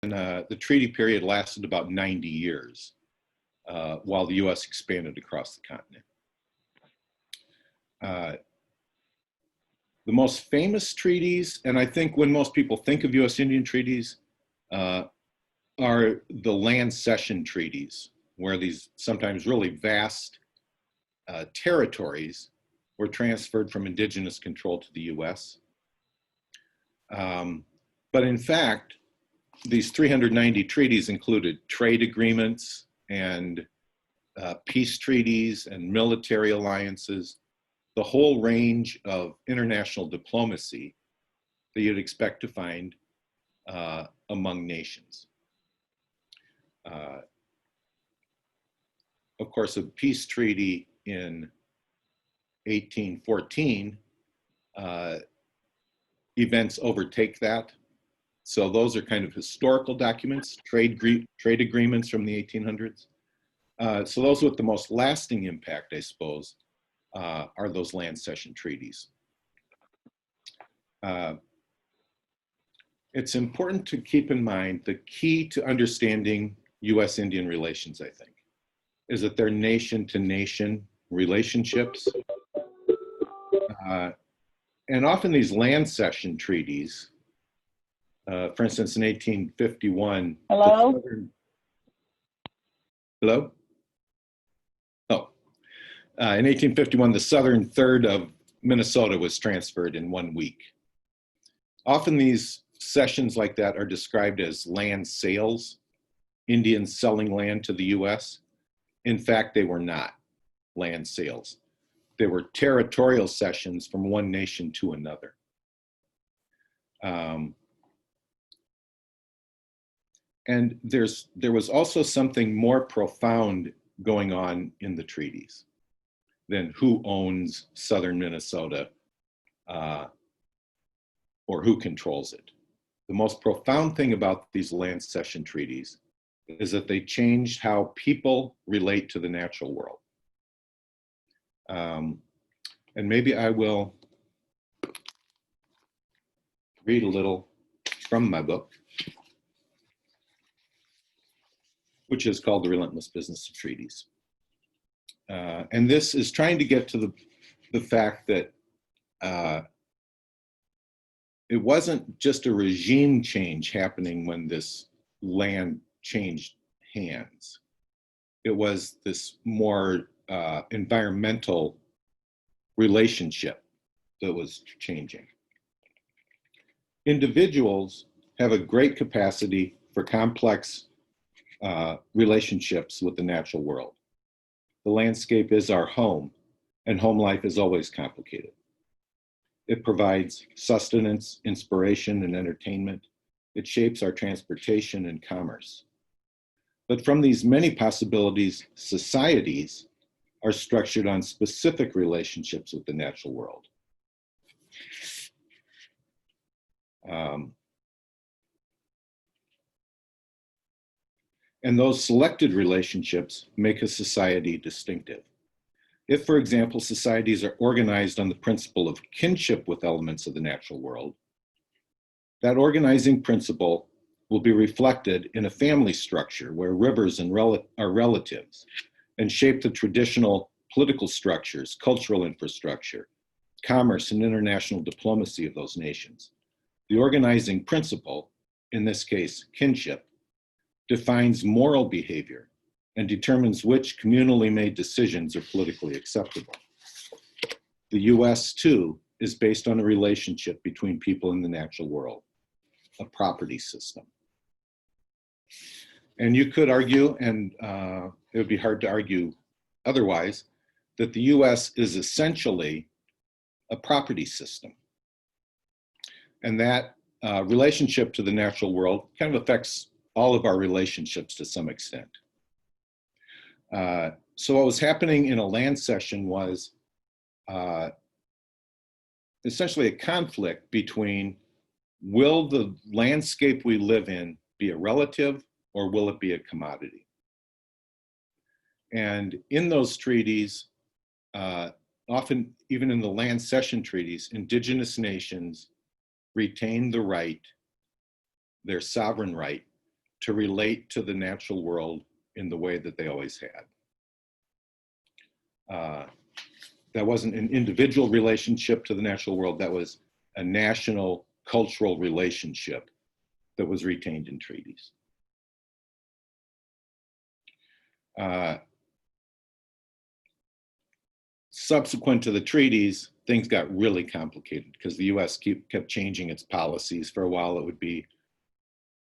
the treaty period lasted about 90 years while the U.S. expanded across the continent. The most famous treaties, and I think when most people think of U.S. Indian treaties, are the land cession treaties, where these sometimes really vast territories were transferred from indigenous control to the U.S. But in fact, these 390 treaties included trade agreements and peace treaties and military alliances, the whole range of international diplomacy that you'd expect to find among nations. Of course, a peace treaty in 1814, events overtake that. So those are kind of historical documents, trade agreements from the 1800s. So those with the most lasting impact, I suppose, are those land cession treaties. It's important to keep in mind the key to understanding U.S.-Indian relations, I think, is that they're nation-to-nation relationships. And often these land cession treaties, for instance, in 1851. Hello? Hello? Oh. In 1851, the southern third of Minnesota was transferred in 1 week. Often these cessions like that are described as land sales, Indians selling land to the U.S. In fact, they were not land sales. They were territorial cessions from one nation to another. And there was also something more profound going on in the treaties than who owns southern Minnesota or who controls it. The most profound thing about these land cession treaties is that they changed how people relate to the natural world. And maybe I will read a little from my book, which is called The Relentless Business of Treaties. And this is trying to get to the fact that it wasn't just a regime change happening when this land changed hands. It was this more environmental relationship that was changing. Individuals have a great capacity for complex relationships with the natural world. The landscape is our home, and home life is always complicated. It provides sustenance, inspiration, and entertainment. It shapes our transportation and commerce. But from these many possibilities, societies are structured on specific relationships with the natural world. And those selected relationships make a society distinctive. If, for example, societies are organized on the principle of kinship with elements of the natural world, that organizing principle will be reflected in a family structure where rivers are relatives and shape the traditional political structures, cultural infrastructure, commerce, and international diplomacy of those nations. The organizing principle, in this case, kinship, defines moral behavior and determines which communally made decisions are politically acceptable. The U.S., too, is based on a relationship between people in the natural world, a property system. And you could argue, and it would be hard to argue otherwise, that the U.S. is essentially a property system. And that relationship to the natural world kind of affects all of our relationships to some extent. So what was happening in a land cession was essentially a conflict between, will the landscape we live in be a relative or will it be a commodity? And in those treaties, often even in the land cession treaties, indigenous nations retain the right, their sovereign right, to relate to the natural world in the way that they always had. That wasn't an individual relationship to the natural world, that was a national cultural relationship that was retained in treaties. Subsequent to the treaties, things got really complicated because the US kept changing its policies. For a while, it would be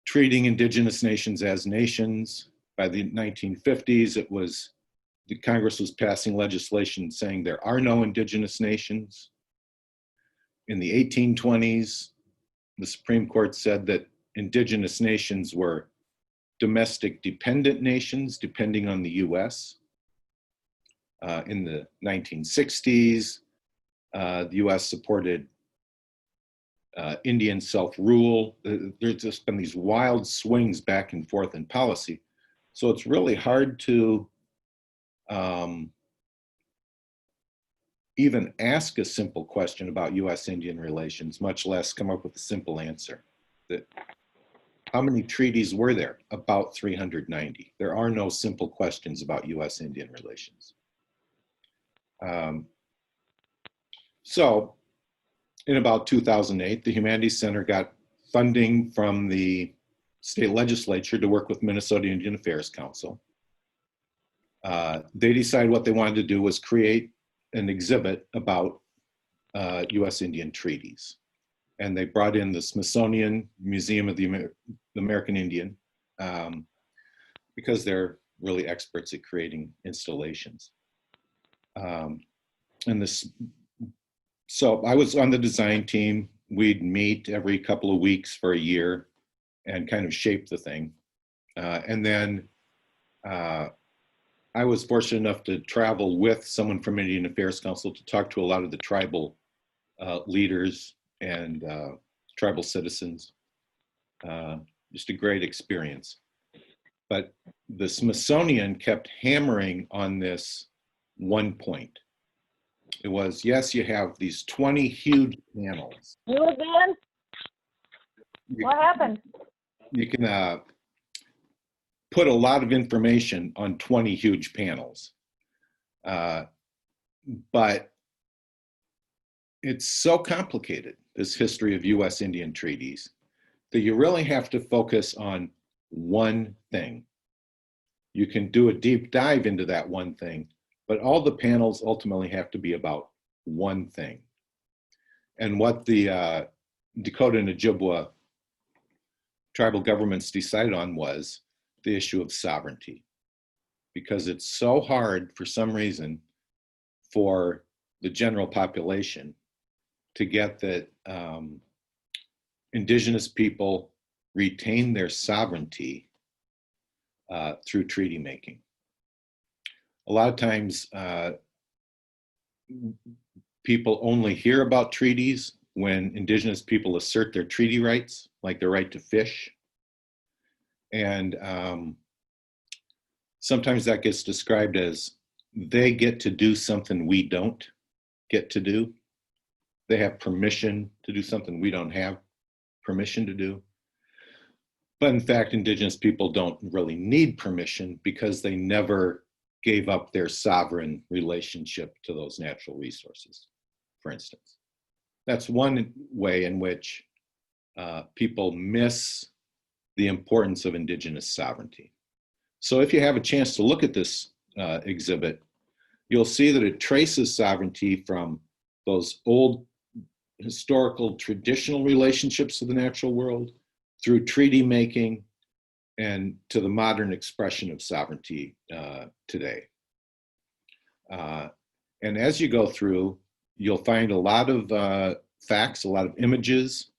treating indigenous nations as nations. By the 1950s, it was the Congress was passing legislation saying there are no indigenous nations. In the 1820s, the Supreme Court said that indigenous nations were domestic dependent nations, depending on the US. In the 1960s, the US supported Indian self-rule. There's just been these wild swings back and forth in policy. So it's really hard to even ask a simple question about US-Indian relations, much less come up with a simple answer. How many treaties were there? About 390. There are no simple questions about US-Indian relations. So in about 2008, the Humanities Center got funding from the state legislature to work with Minnesota Indian Affairs Council. They decided what they wanted to do was create an exhibit about US Indian treaties. And they brought in the Smithsonian Museum of the American Indian because they're really experts at creating installations. So I was on the design team. We'd meet every couple of weeks for a year and kind of shape the thing. And then I was fortunate enough to travel with someone from Indian Affairs Council to talk to a lot of the tribal leaders and tribal citizens. Just a great experience. But the Smithsonian kept hammering on this one point. It was, yes, you have these 20 huge panels. You again? What happened? You can put a lot of information on 20 huge panels. But it's so complicated, this history of US Indian treaties, that you really have to focus on one thing. You can do a deep dive into that one thing, but all the panels ultimately have to be about one thing. And what the Dakota and Ojibwa tribal governments decided on was the issue of sovereignty, because it's so hard for some reason for the general population to get that indigenous people retain their sovereignty through treaty making. A lot of times people only hear about treaties when indigenous people assert their treaty rights, like their right to fish. And sometimes that gets described as they get to do something we don't get to do. They have permission to do something we don't have permission to do. But in fact, indigenous people don't really need permission because they never gave up their sovereign relationship to those natural resources, for instance. That's one way in which people miss the importance of indigenous sovereignty. So if you have a chance to look at this exhibit, you'll see that it traces sovereignty from those old historical traditional relationships to the natural world through treaty making and to the modern expression of sovereignty today. And as you go through, you'll find a lot of facts, a lot of images,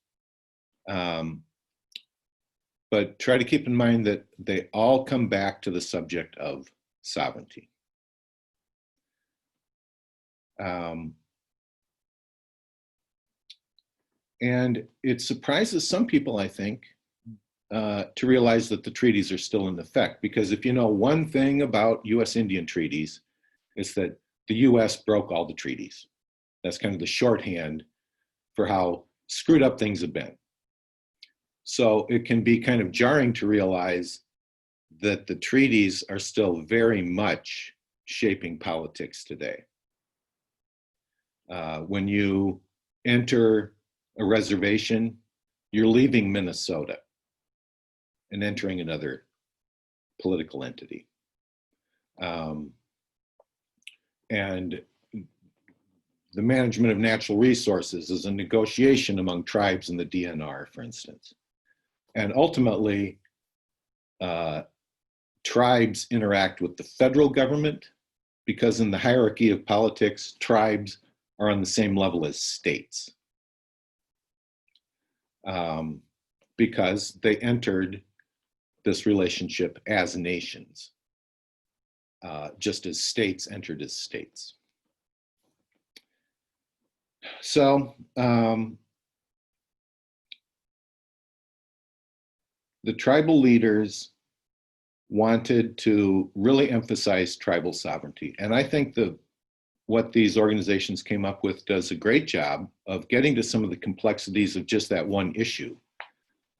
but try to keep in mind that they all come back to the subject of sovereignty. And it surprises some people, I think, to realize that the treaties are still in effect. Because if you know one thing about US Indian treaties, it's that the US broke all the treaties. That's kind of the shorthand for how screwed up things have been. So it can be kind of jarring to realize that the treaties are still very much shaping politics today. When you enter a reservation, you're leaving Minnesota and entering another political entity. And the management of natural resources is a negotiation among tribes in the DNR, for instance. And ultimately, tribes interact with the federal government because in the hierarchy of politics, tribes are on the same level as states. Because they entered this relationship as nations, just as states entered as states. So the tribal leaders wanted to really emphasize tribal sovereignty. And I think what these organizations came up with does a great job of getting to some of the complexities of just that one issue.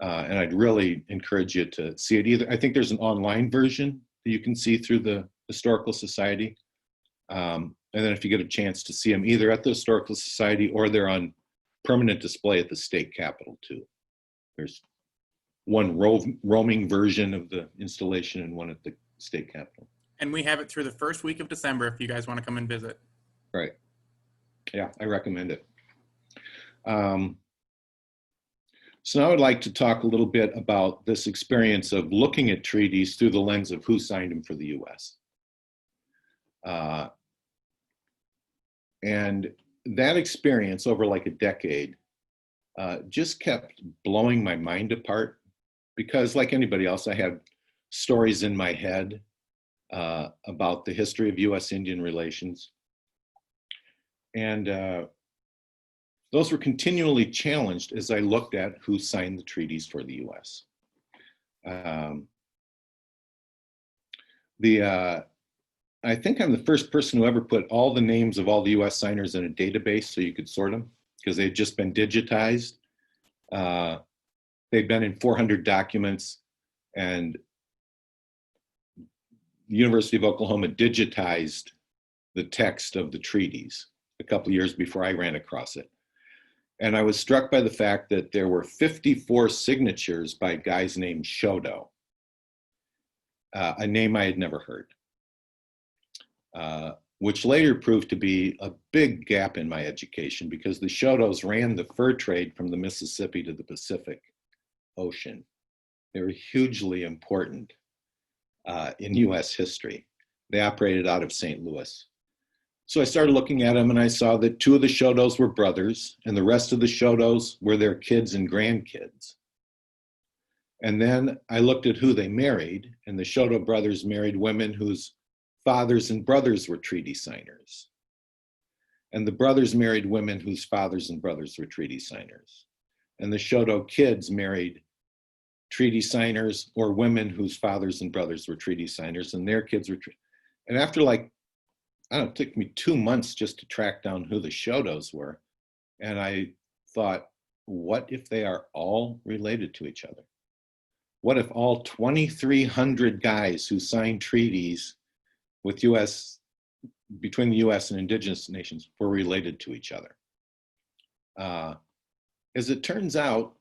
And I'd really encourage you to see it either. I think there's an online version that you can see through the Historical Society. And then if you get a chance to see them either at the Historical Society or they're on permanent display at the state capitol too. There's one roaming version of the installation and one at the state capitol. And we have it through the first week of December if you guys want to come and visit. Right. Yeah, I recommend it. So now I'd like to talk a little bit about this experience of looking at treaties through the lens of who signed them for the U.S. And that experience over like a decade just kept blowing my mind apart because like anybody else, I had stories in my head about the history of U.S.-Indian relations. And those were continually challenged as I looked at who signed the treaties for the U.S. I think I'm the first person who ever put all the names of all the U.S. signers in a database so you could sort them because they'd just been digitized. They'd been in 400 documents, and the University of Oklahoma digitized the text of the treaties a couple of years before I ran across it. And I was struck by the fact that there were 54 signatures by guys named Shodo, a name I had never heard, which later proved to be a big gap in my education because the Shodos ran the fur trade from the Mississippi to the Pacific Ocean. They were hugely important in US history. They operated out of St. Louis. So I started looking at them and I saw that 2 of the Shodos were brothers and the rest of the Shodos were their kids and grandkids. And then I looked at who they married, and the Shodo brothers married women whose fathers and brothers were treaty signers. And the brothers married women whose fathers and brothers were treaty signers. And the Shodo kids married treaty signers or women whose fathers and brothers were treaty signers, and their kids were, and after like, I don't know, it took me 2 months just to track down who the Shodos were. And I thought, what if they are all related to each other? What if all 2,300 guys who signed treaties with between the US and indigenous nations were related to each other? As it turns out,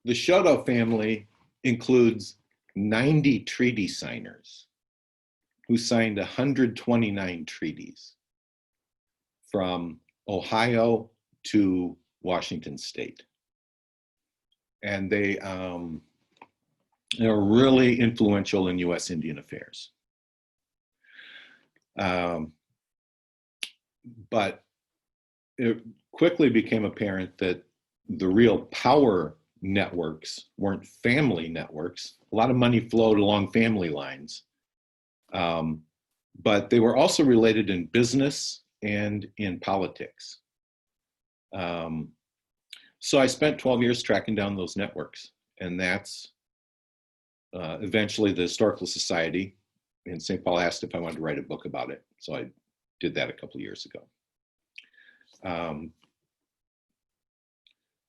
the Shodo family includes 90 treaty signers who signed 129 treaties from Ohio to Washington State. And they are really influential in US Indian affairs. But it quickly became apparent that the real power networks weren't family networks. A lot of money flowed along family lines. But they were also related in business and in politics. So I spent 12 years tracking down those networks, and that's eventually the Historical Society in St. Paul asked if I wanted to write a book about it. So I did that a couple of years ago.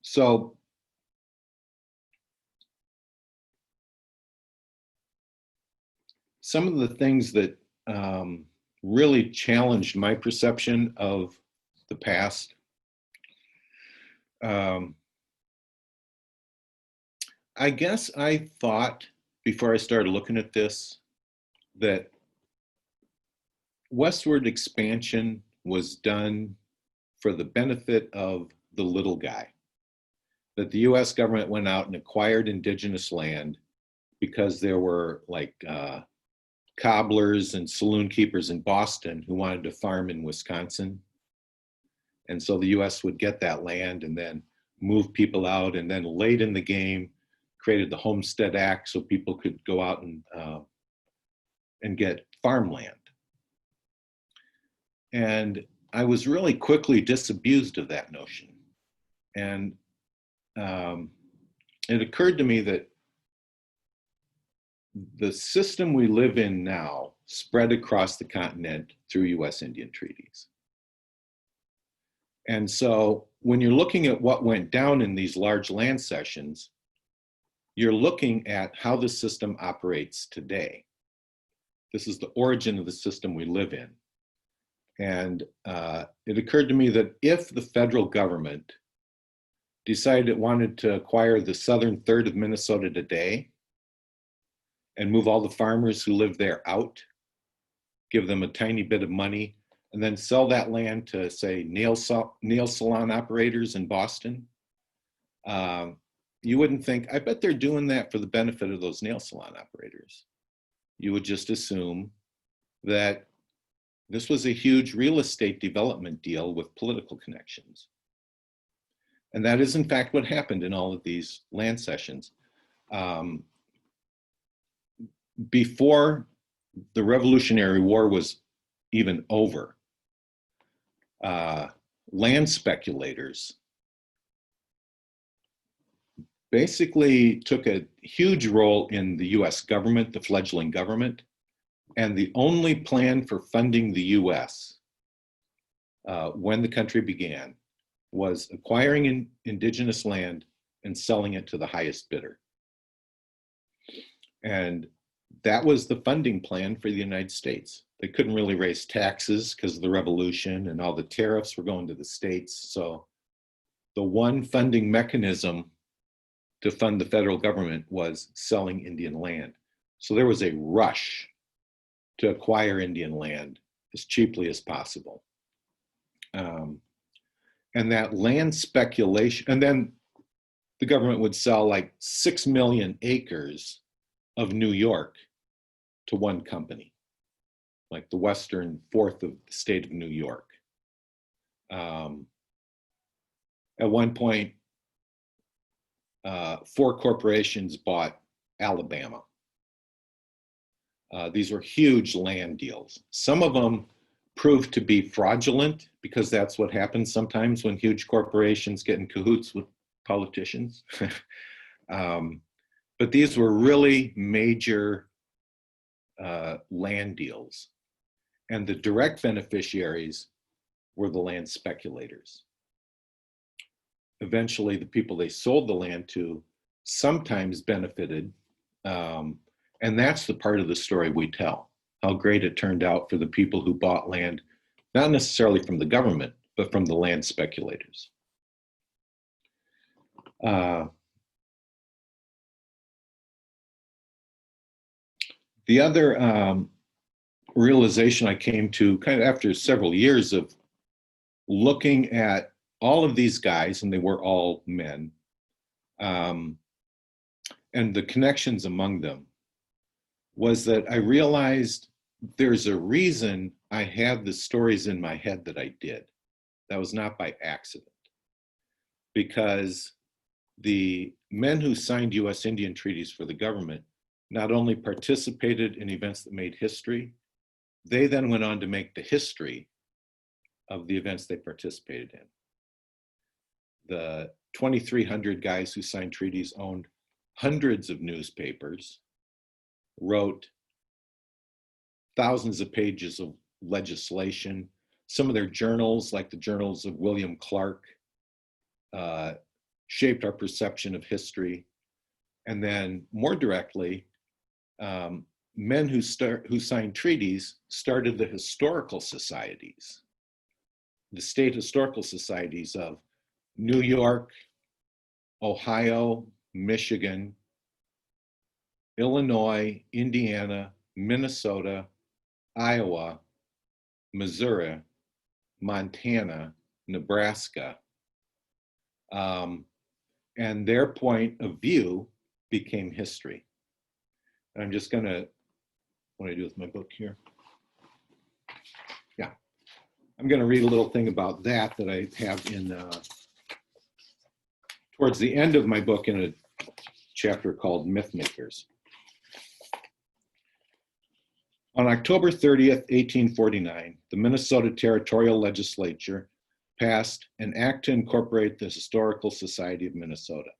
So some of the things that really challenged my perception of the past. I guess I thought before I started looking at this that westward expansion was done for the benefit of the little guy. That the US government went out and acquired indigenous land because there were like cobblers and saloon keepers in Boston who wanted to farm in Wisconsin. And so the US would get that land and then move people out, and then late in the game created the Homestead Act so people could go out and get farmland. And I was really quickly disabused of that notion. And it occurred to me that the system we live in now spread across the continent through US Indian treaties. And so when you're looking at what went down in these large land cessions, you're looking at how the system operates today. This is the origin of the system we live in. And it occurred to me that if the federal government decided it wanted to acquire the southern third of Minnesota today and move all the farmers who live there out, give them a tiny bit of money, and then sell that land to, say, nail salon operators in Boston, you wouldn't think, I bet they're doing that for the benefit of those nail salon operators. You would just assume that this was a huge real estate development deal with political connections. And that is in fact what happened in all of these land cessions. Before the Revolutionary War was even over, land speculators basically took a huge role in the US government, the fledgling government, and the only plan for funding the US when the country began was acquiring indigenous land and selling it to the highest bidder. And that was the funding plan for the United States. They couldn't really raise taxes because of the revolution and all the tariffs were going to the states. So the one funding mechanism to fund the federal government was selling Indian land. So there was a rush to acquire Indian land as cheaply as possible. And that land speculation, and then the government would sell like 6 million acres of New York to one company, like the western fourth of the state of New York. At one point, 4 corporations bought Alabama. These were huge land deals. Some of them proved to be fraudulent because that's what happens sometimes when huge corporations get in cahoots with politicians. But these were really major land deals. And the direct beneficiaries were the land speculators. Eventually, the people they sold the land to sometimes benefited. And that's the part of the story we tell, how great it turned out for the people who bought land, not necessarily from the government, but from the land speculators. The other realization I came to kind of after several years of looking at all of these guys, and they were all men, and the connections among them, was that I realized there's a reason I had the stories in my head that I did. That was not by accident. Because the men who signed US Indian treaties for the government not only participated in events that made history, they then went on to make the history of the events they participated in. The 2,300 guys who signed treaties owned hundreds of newspapers, wrote thousands of pages of legislation. Some of their journals, like the journals of William Clark, shaped our perception of history. And then more directly, men who signed treaties started the historical societies, the state historical societies of New York, Ohio, Michigan, Illinois, Indiana, Minnesota, Iowa, Missouri, Montana, Nebraska. And their point of view became history. And I'm just gonna, what do I do with my book here? Yeah, I'm gonna read a little thing about that I have in, towards the end of my book in a chapter called Myth Makers. On October 30th, 1849, the Minnesota Territorial Legislature passed an act to incorporate the Historical Society of Minnesota.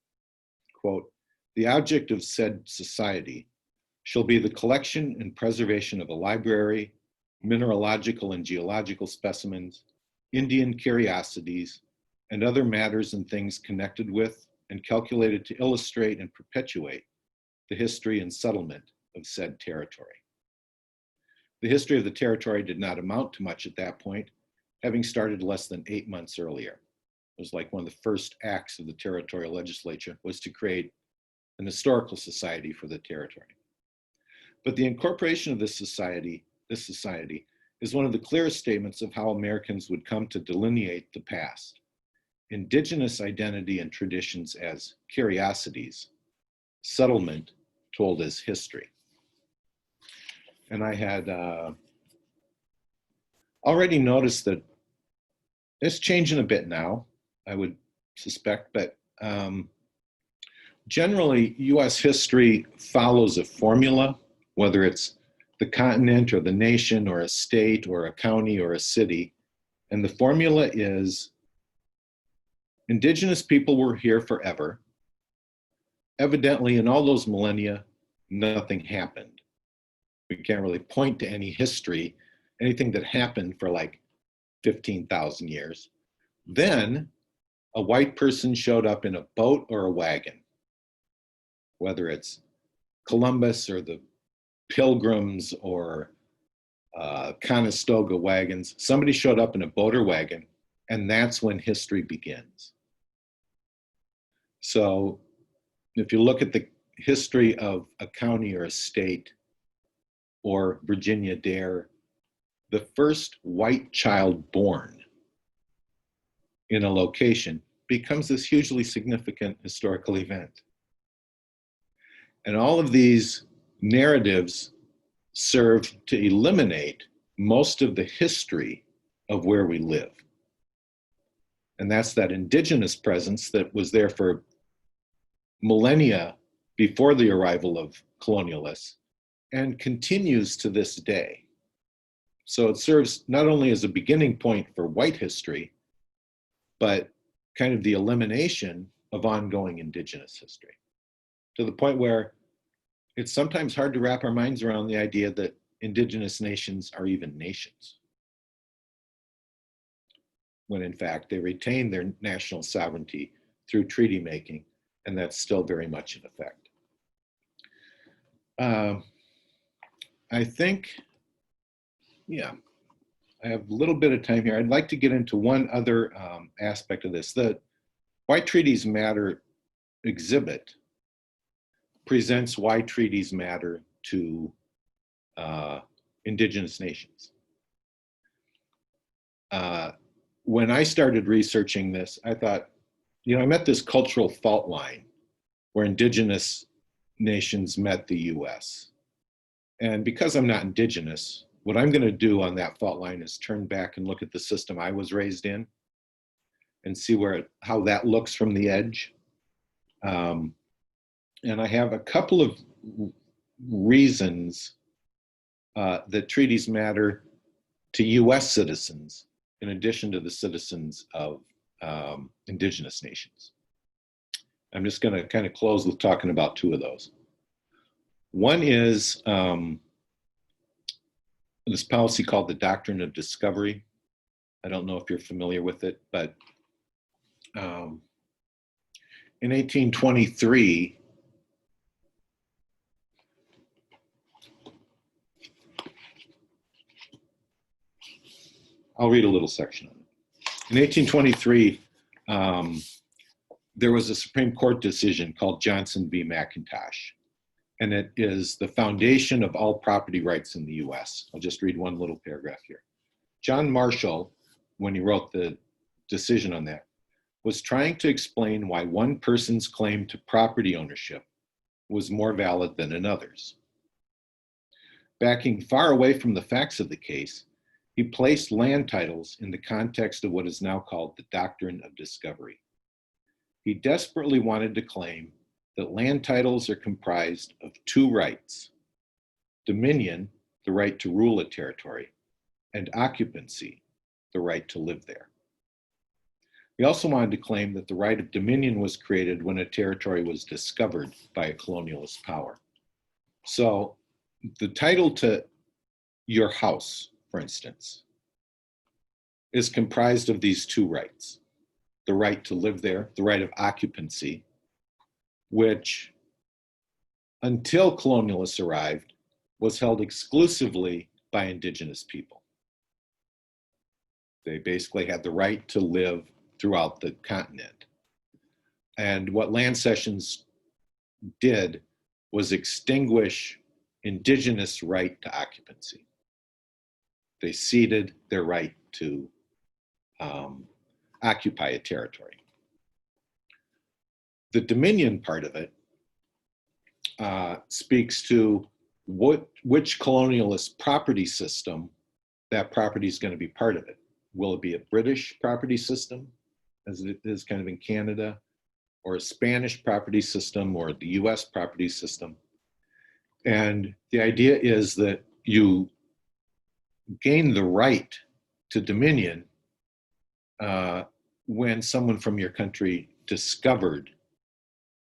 Quote, "The object of said society shall be the collection and preservation of a library, mineralogical and geological specimens, Indian curiosities, and other matters and things connected with and calculated to illustrate and perpetuate the history and settlement of said territory." The history of the territory did not amount to much at that point, having started less than 8 months earlier. It was like one of the first acts of the territorial legislature was to create an historical society for the territory. But the incorporation of this society is one of the clearest statements of how Americans would come to delineate the past. Indigenous identity and traditions as curiosities, settlement told as history. And I had already noticed that it's changing a bit now, I would suspect, but generally US history follows a formula, whether it's the continent or the nation or a state or a county or a city. And the formula is indigenous people were here forever. Evidently, in all those millennia, nothing happened. We can't really point to any history, anything that happened for like 15,000 years. Then a white person showed up in a boat or a wagon, whether it's Columbus or the Pilgrims or Conestoga wagons. Somebody showed up in a boat or wagon, and that's when history begins. So if you look at the history of a county or a state or Virginia Dare, the first white child born in a location becomes this hugely significant historical event. And all of these narratives serve to eliminate most of the history of where we live. And that's that indigenous presence that was there for millennia before the arrival of colonialists and continues to this day. So it serves not only as a beginning point for white history, but kind of the elimination of ongoing indigenous history, to the point where it's sometimes hard to wrap our minds around the idea that indigenous nations are even nations, when in fact they retain their national sovereignty through treaty making, and that's still very much in effect. I think, yeah, I have a little bit of time here. I'd like to get into one other aspect of this. The Why Treaties Matter exhibit presents why treaties matter to indigenous nations. When I started researching this, I thought, I'm at this cultural fault line where indigenous nations met the US. And because I'm not indigenous, what I'm going to do on that fault line is turn back and look at the system I was raised in and see how that looks from the edge. And I have a couple of reasons that treaties matter to US citizens in addition to the citizens of indigenous nations. I'm just going to kind of close with talking about two of those. One is this policy called the Doctrine of Discovery. I don't know if you're familiar with it, but in 1823, I'll read a little section on it. In 1823, there was a Supreme Court decision called Johnson v. McIntosh, and it is the foundation of all property rights in the US. I'll just read one little paragraph here. John Marshall, when he wrote the decision on that, was trying to explain why one person's claim to property ownership was more valid than another's. Backing far away from the facts of the case, he placed land titles in the context of what is now called the doctrine of discovery. He desperately wanted to claim that land titles are comprised of two rights: dominion, the right to rule a territory, and occupancy, the right to live there. He also wanted to claim that the right of dominion was created when a territory was discovered by a colonialist power. So the title to your house, for instance, is comprised of these two rights: the right to live there, the right of occupancy, which until colonialists arrived was held exclusively by indigenous people. They basically had the right to live throughout the continent. And what land cessions did was extinguish indigenous right to occupancy. They ceded their right to occupy a territory. The dominion part of it speaks to which colonialist property system that property is going to be part of it. Will it be a British property system, as it is kind of in Canada, or a Spanish property system, or the US property system? And the idea is that you gain the right to dominion when someone from your country discovered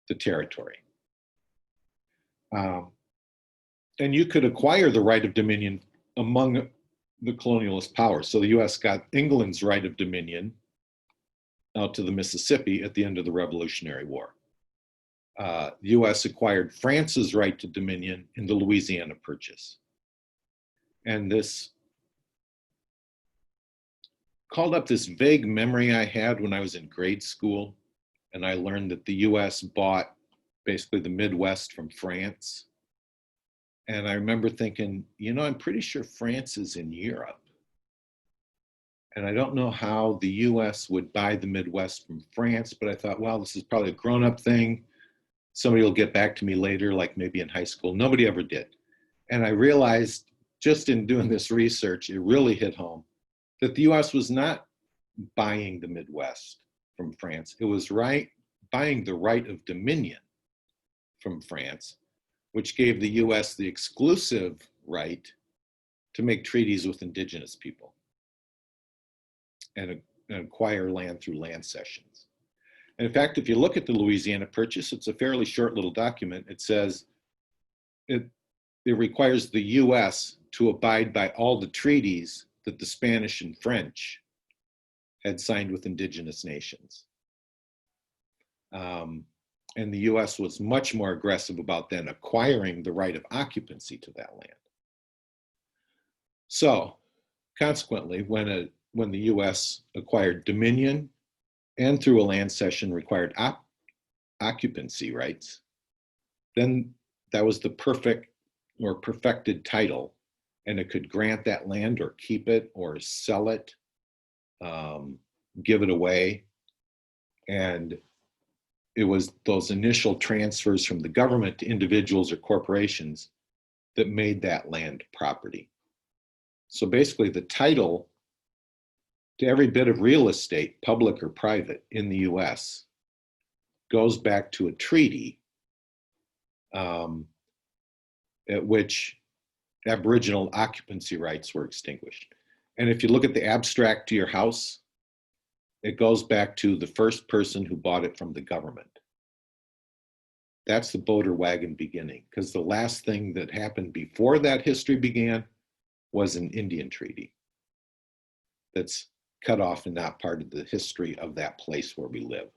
the territory. And you could acquire the right of dominion among the colonialist powers. So the US got England's right of dominion out to the Mississippi at the end of the Revolutionary War. The US acquired France's right to dominion in the Louisiana Purchase. And this called up this vague memory I had when I was in grade school, and I learned that the US bought basically the Midwest from France. And I remember thinking, you know, I'm pretty sure France is in Europe. And I don't know how the US would buy the Midwest from France, but I thought, well, this is probably a grown-up thing. Somebody will get back to me later, like maybe in high school. Nobody ever did. And I realized just in doing this research, it really hit home that the US was not buying the Midwest from France. It was buying the right of dominion from France, which gave the US the exclusive right to make treaties with indigenous people and acquire land through land cessions. And in fact, if you look at the Louisiana Purchase, it's a fairly short little document. It says it requires the US to abide by all the treaties that the Spanish and French had signed with indigenous nations. And the US was much more aggressive about then acquiring the right of occupancy to that land. So consequently, when the US acquired dominion and through a land cession required occupancy rights, then that was the perfect or perfected title, and it could grant that land or keep it or sell it, give it away. And it was those initial transfers from the government to individuals or corporations that made that land property. So basically the title to every bit of real estate, public or private, in the US goes back to a treaty at which Aboriginal occupancy rights were extinguished. And if you look at the abstract to your house, it goes back to the first person who bought it from the government. That's the boat or wagon beginning, because the last thing that happened before that history began was an Indian treaty that's cut off and not part of the history of that place where we live.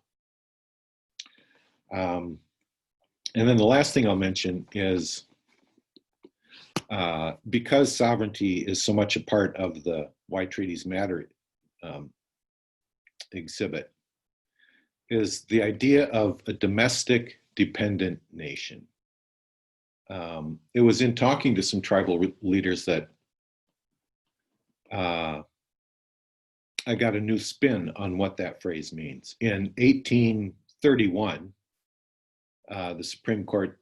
And then the last thing I'll mention is because sovereignty is so much a part of the why treaties matter exhibit, is the idea of a domestic dependent nation. It was in talking to some tribal leaders that I got a new spin on what that phrase means. In 1831, the Supreme Court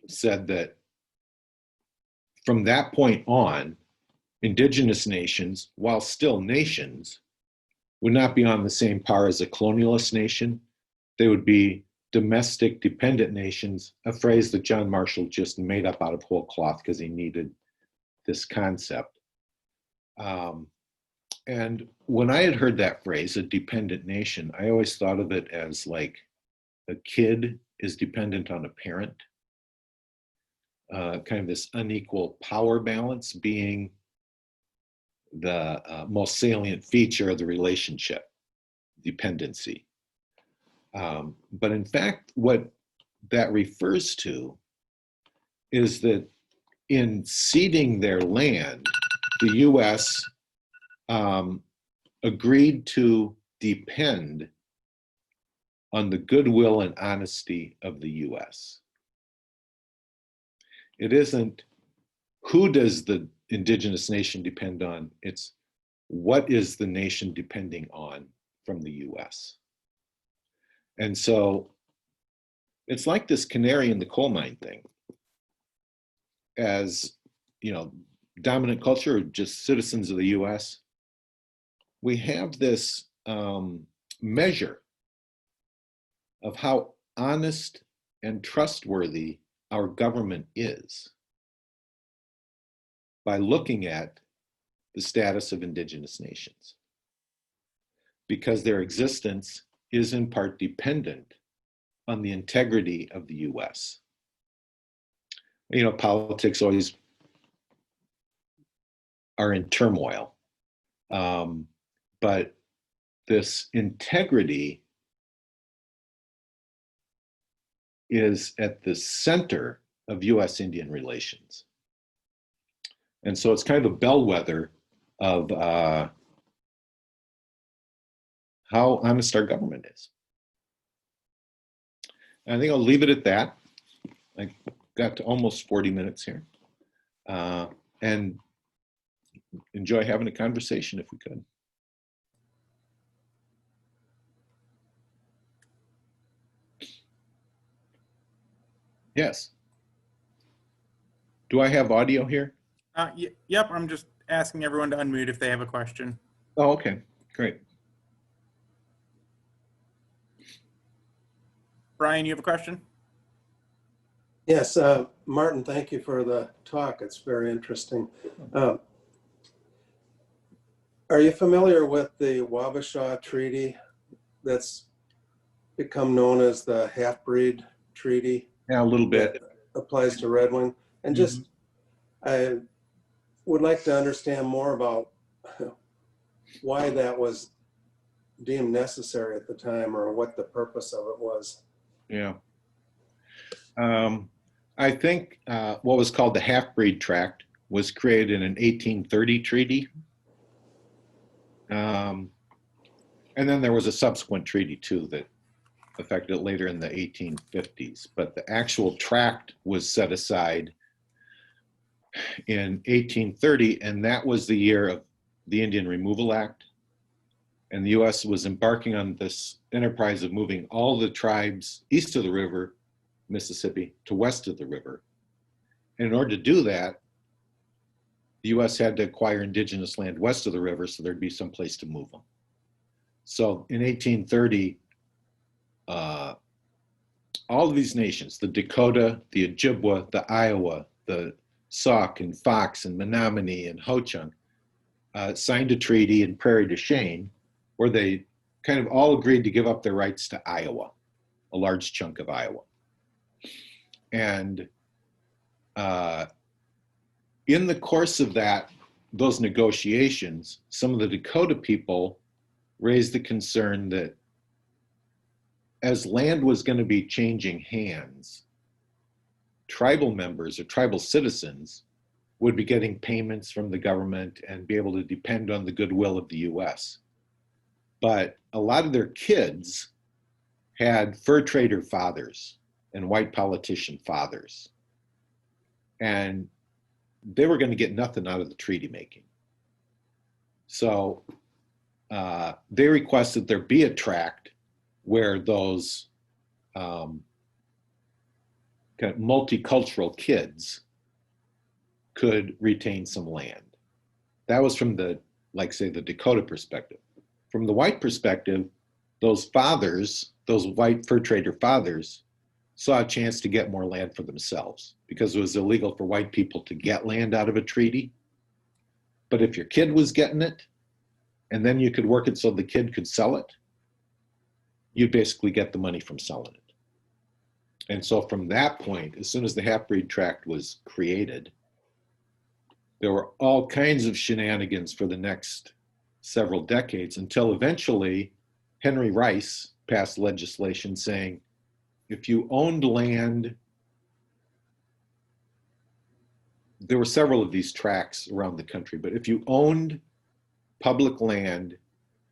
said that from that point on, indigenous nations, while still nations, would not be on the same par as a colonialist nation. They would be domestic dependent nations, a phrase that John Marshall just made up out of whole cloth because he needed this concept. And when I had heard that phrase, a dependent nation, I always thought of it as like a kid is dependent on a parent, kind of this unequal power balance being the most salient feature of the relationship, dependency. But in fact, what that refers to is that in ceding their land, the U.S. Agreed to depend on the goodwill and honesty of the U.S. It isn't who does the indigenous nation depend on, it's what is the nation depending on from the U.S. And so it's like this canary in the coal mine thing. As, you know, dominant culture or just citizens of the U.S., we have this measure of how honest and trustworthy our government is by looking at the status of indigenous nations, because their existence is in part dependent on the integrity of the U.S. You know, politics always are in turmoil, but this integrity is at the center of U.S.-Indian relations. And so it's kind of a bellwether of how honest our government is. And I think I'll leave it at that. I got to almost 40 minutes here. And enjoy having a conversation if we could. Yes. Do I have audio here? Yep, I'm just asking everyone to unmute if they have a question. Oh, okay, great. Brian, you have a question? Yes, Martin, thank you for the talk. It's very interesting. Are you familiar with the Wabasha Treaty that's become known as the Half-Breed Treaty? Yeah, a little bit. That applies to Red Wing. And just, I would like to understand more about why that was deemed necessary at the time, or what the purpose of it was. Yeah. I think what was called the Half-Breed Tract was created in an 1830 treaty. And then there was a subsequent treaty too that affected it later in the 1850s. But the actual tract was set aside in 1830, and that was the year of the Indian Removal Act. And the U.S. was embarking on this enterprise of moving all the tribes east of the river, Mississippi, to west of the river. And in order to do that, the U.S. had to acquire indigenous land west of the river so there'd be some place to move them. So in 1830, all of these nations, the Dakota, the Ojibwa, the Iowa, the Sauk and Fox and Menominee and Ho-Chunk, signed a treaty in Prairie du Chien where they kind of all agreed to give up their rights to Iowa, a large chunk of Iowa. And in the course of those negotiations, some of the Dakota people raised the concern that as land was going to be changing hands, tribal members or tribal citizens would be getting payments from the government and be able to depend on the goodwill of the U.S. but a lot of their kids had fur trader fathers and white politician fathers. And they were going to get nothing out of the treaty making. So they requested there be a tract where those kind of multicultural kids could retain some land. That was from the, like, say, the Dakota perspective. From the white perspective, those fathers, those white fur trader fathers, saw a chance to get more land for themselves because it was illegal for white people to get land out of a treaty. But if your kid was getting it, and then you could work it so the kid could sell it, you'd basically get the money from selling it. And so from that point, as soon as the half-breed tract was created, there were all kinds of shenanigans for the next several decades until eventually Henry Rice passed legislation saying, if you owned land, there were several of these tracts around the country, but if you owned public land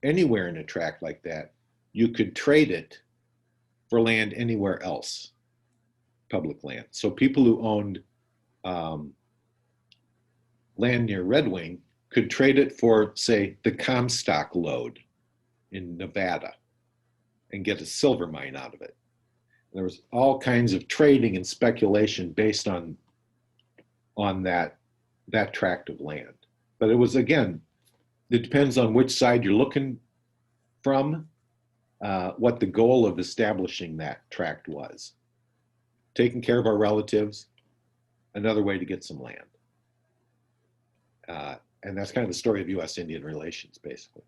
anywhere in a tract like that, you could trade it for land anywhere else, public land. So people who owned land near Red Wing could trade it for, say, the Comstock lode in Nevada and get a silver mine out of it. There was all kinds of trading and speculation based on that tract of land. But it was, again, it depends on which side you're looking from, what the goal of establishing that tract was. Taking care of our relatives, another way to get some land. And that's kind of the story of U.S. Indian relations, basically.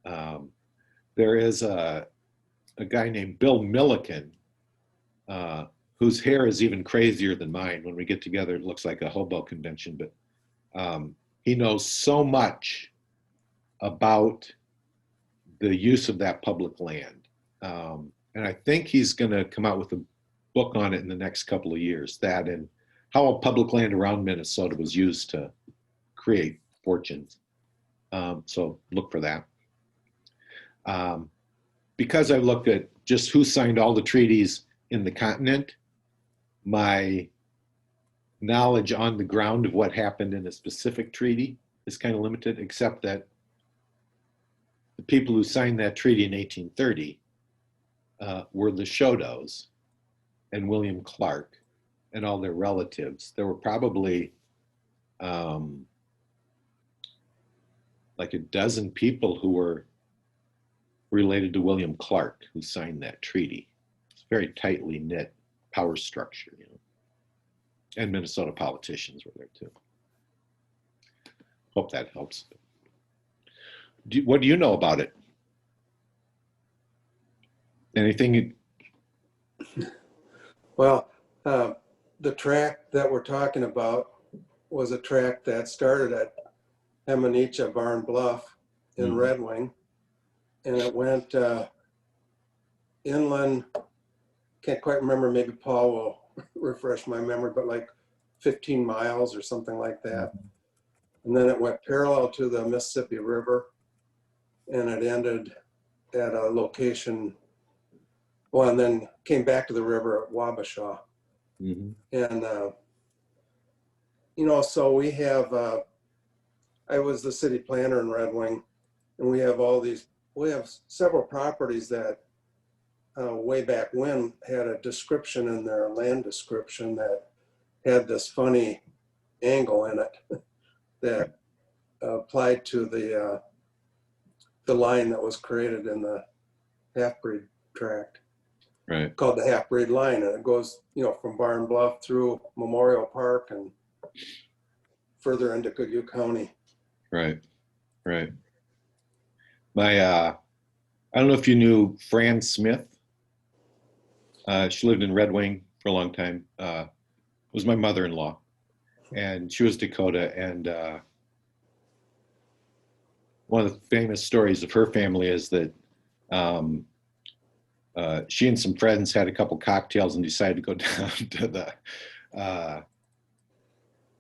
There is a guy named Bill Milliken, whose hair is even crazier than mine. When we get together, it looks like a hobo convention, but he knows so much about the use of that public land. And I think he's going to come out with a book on it in the next couple of years, that and how public land around Minnesota was used to create fortunes. So look for that. Because I've looked at just who signed all the treaties in the continent, my knowledge on the ground of what happened in a specific treaty is kind of limited, except that the people who signed that treaty in 1830 were the Shodos and William Clark and all their relatives. There were probably like a dozen people who were related to William Clark who signed that treaty. It's a very tightly knit power structure, you know. And Minnesota politicians were there too. Hope that helps. What do you know about it? Anything? Well, the tract that we're talking about was a tract that started at Hemanicha Barn Bluff in Red Wing, and it went inland. Can't quite remember, maybe Paul will refresh my memory, but like 15 miles or something like that. And then it went parallel to the Mississippi River, and it ended at a location, well, and then came back to the river at Wabasha. And, you know, so we have, I was the city planner in Red Wing, and we have all these, we have several properties that way back when had a description in their land description that had this funny angle in it that applied to the line that was created in the half-breed tract, Right. called the half-breed line, and it goes, you know, from Barn Bluff through Memorial Park and further into Goodhue County. Right. Right. My, I don't know if you knew Fran Smith. She lived in Red Wing for a long time. Was my mother-in-law, and she was Dakota. And one of the famous stories of her family is that she and some friends had a couple cocktails and decided to go down to the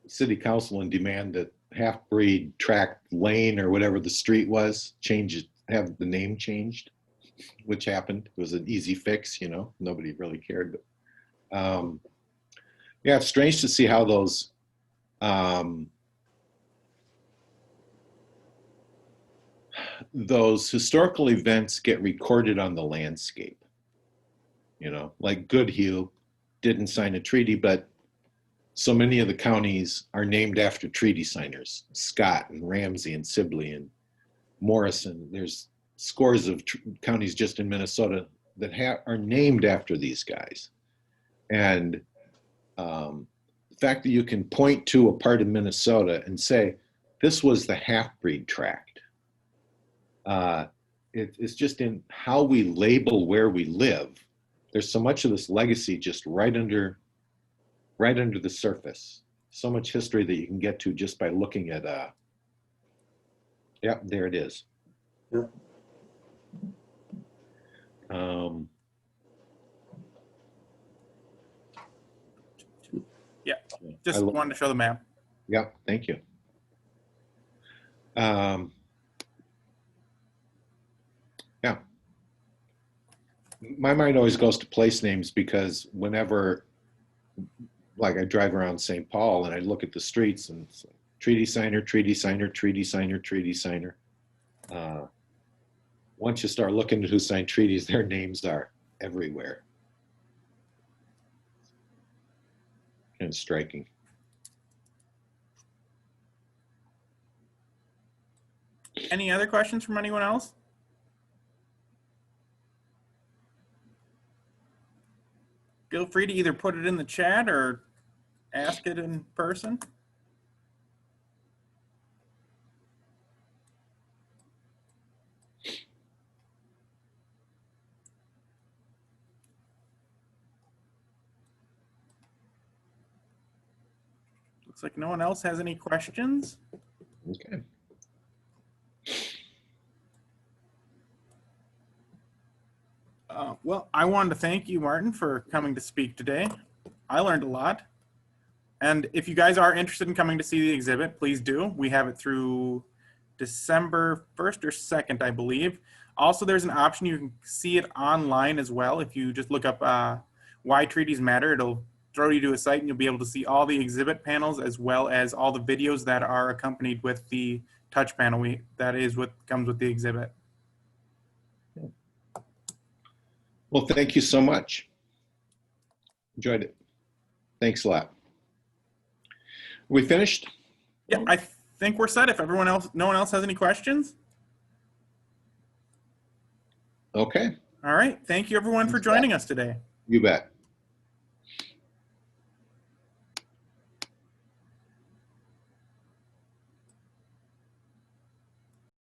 city council and demand that half-breed tract lane or whatever the street was change have the name changed, which happened. It was an easy fix, you know, nobody really cared. But yeah, it's strange to see how those historical events get recorded on the landscape. You know, like Goodhue didn't sign a treaty, but so many of the counties are named after treaty signers: Scott and Ramsey and Sibley and Morrison. There's scores of counties just in Minnesota that are named after these guys. And the fact that you can point to a part of Minnesota and say, this was the half-breed tract. It's just in how we label where we live. There's so much of this legacy just right under the surface. So much history that you can get to just by looking at, yeah, there it is. Yeah. Yeah, just wanted to show the map. Yeah, thank you. Yeah. My mind always goes to place names because whenever, like, I drive around St. Paul and I look at the streets and it's like, treaty signer, treaty signer, treaty signer, treaty signer. Once you start looking at who signed treaties, their names are everywhere. Kind of striking. Any other questions from anyone else? Feel free to either put it in the chat or ask it in person. Looks like no one else has any questions. Okay. Well, I wanted to thank you, Martin, for coming to speak today. I learned a lot. And if you guys are interested in coming to see the exhibit, please do. We have it through December 1st or 2nd, I believe. Also, there's an option. You can see it online as well. If you just look up Why Treaties Matter, it'll throw you to a site and you'll be able to see all the exhibit panels as well as all the videos that are accompanied with the touch panel. That is what comes with the exhibit. Well, thank you so much. Enjoyed it. Thanks a lot. We finished? Yeah, I think we're set. If no one else has any questions. Okay. All right. Thank you everyone for joining us today. You bet.